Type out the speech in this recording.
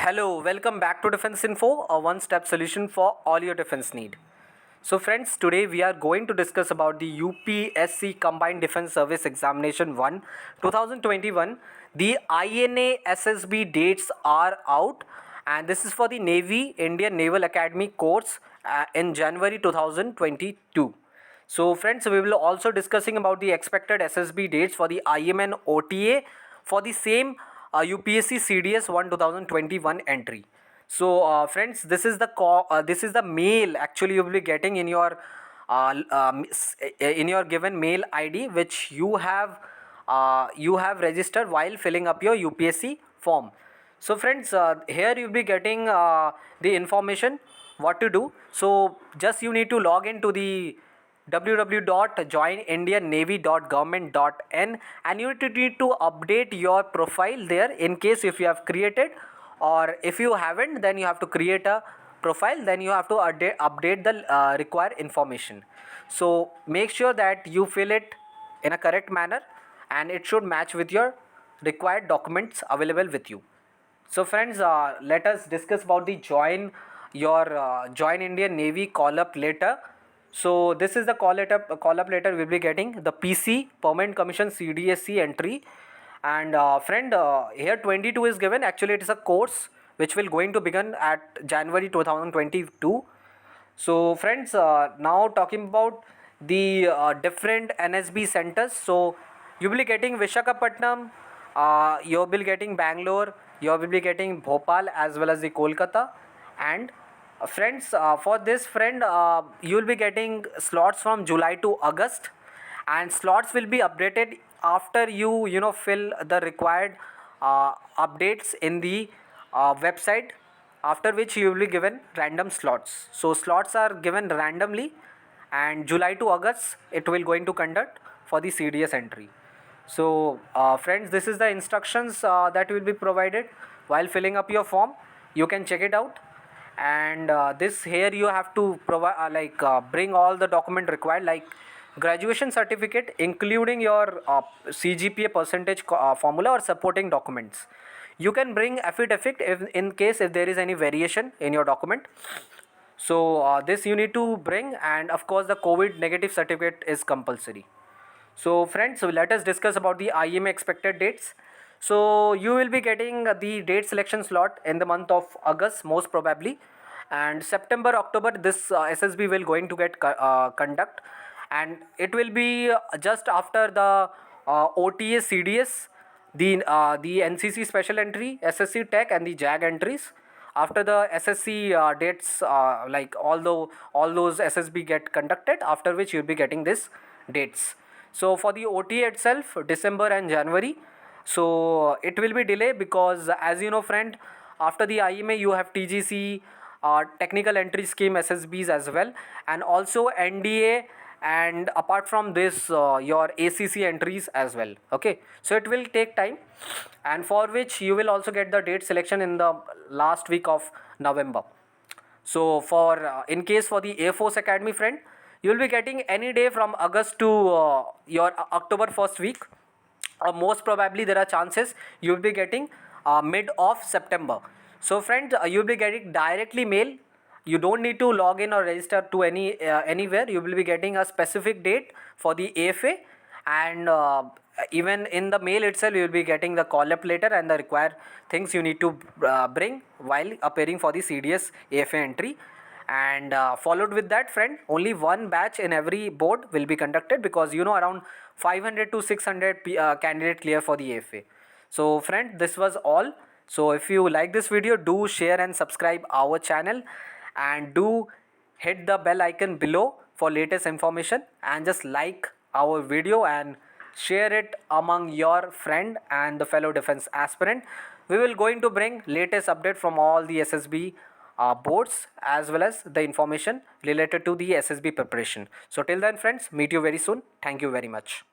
Hello, welcome back to Defense Info, a one-step solution for all your defense need. So friends, today we are going to discuss about the UPSC Combined Defense Service Examination 1 2021. The INA SSB dates are out, and this is for the Navy Indian Naval Academy course in January 2022. So friends, we will also discussing about the expected SSB dates for the IMN OTA for the same UPSC CDS 1 2021 entry. So friends, this is the mail actually you will be getting in your given mail ID which you have registered while filling up your UPSC form. So friends, here you will be getting the information what to do. So just you need to log into the www.joinindiannavy.government.in, and you need to update your profile there in case if you have created, or if you haven't then you have to create a profile, then you have to update the required information. So make sure that you fill it in a correct manner and it should match with your required documents available with you. So friends, let us discuss about the join Indian Navy call up letter. So this is the call up letter we'll be getting the PC Permanent Commission CDSC entry, and friend, here 22 is given. Actually, it is a course which will going to begin at January 2022. So friends, now talking about the different NSB centers. So you will be getting Vishakhapatnam, you will be getting Bangalore, you will be getting Bhopal as well as the Kolkata. And friends, for this friend, you will be getting slots from July to August, and slots will be updated after you fill the required updates in the website, after which you will be given random slots. So slots are given randomly, and July to August it will going to conduct for the CDS entry. So friends, this is the instructions that will be provided while filling up your form. You can check it out, and this here you have to provide bring all the document required, like graduation certificate including your CGPA percentage formula or supporting documents. You can bring affidavit if in case if there is any variation in your document. So this you need to bring, and of course the COVID negative certificate is compulsory. So friends, so let us discuss about the IMA expected dates. So you will be getting the date selection slot in the month of August most probably, and September October this SSB will going to get conduct, and it will be just after the OTA CDS, the NCC special entry, SSC Tech and the JAG entries. After the SSC dates, like all those SSB get conducted, after which you will be getting this dates. So for the OTA itself, December and January. So it will be delayed because, as you know friend, after the IMA you have TGC, technical entry scheme SSBs as well, and also NDA, and apart from this your ACC entries as well. Okay, so it will take time, and for which you will also get the date selection in the last week of November. So for in case for the Air Force Academy friend, you will be getting any day from August to your October first week, or most probably there are chances you will be getting mid of September. So friends, you will be getting directly mail. You don't need to log in or register to anywhere. You will be getting a specific date for the AFA, and even in the mail itself you will be getting the call up letter and the required things you need to bring while appearing for the CDS AFA entry. And followed with that friend, only one batch in every board will be conducted, because around 500 to 600 candidate clear for the AFA. So friend, this was all. So if you like this video, do share and subscribe our channel, and do hit the bell icon below for latest information, and just like our video and share it among your friend and the fellow defense aspirant. We will going to bring latest update from all the SSB boards, as well as the information related to the SSB preparation. So till then friends, meet you very soon. Thank you very much.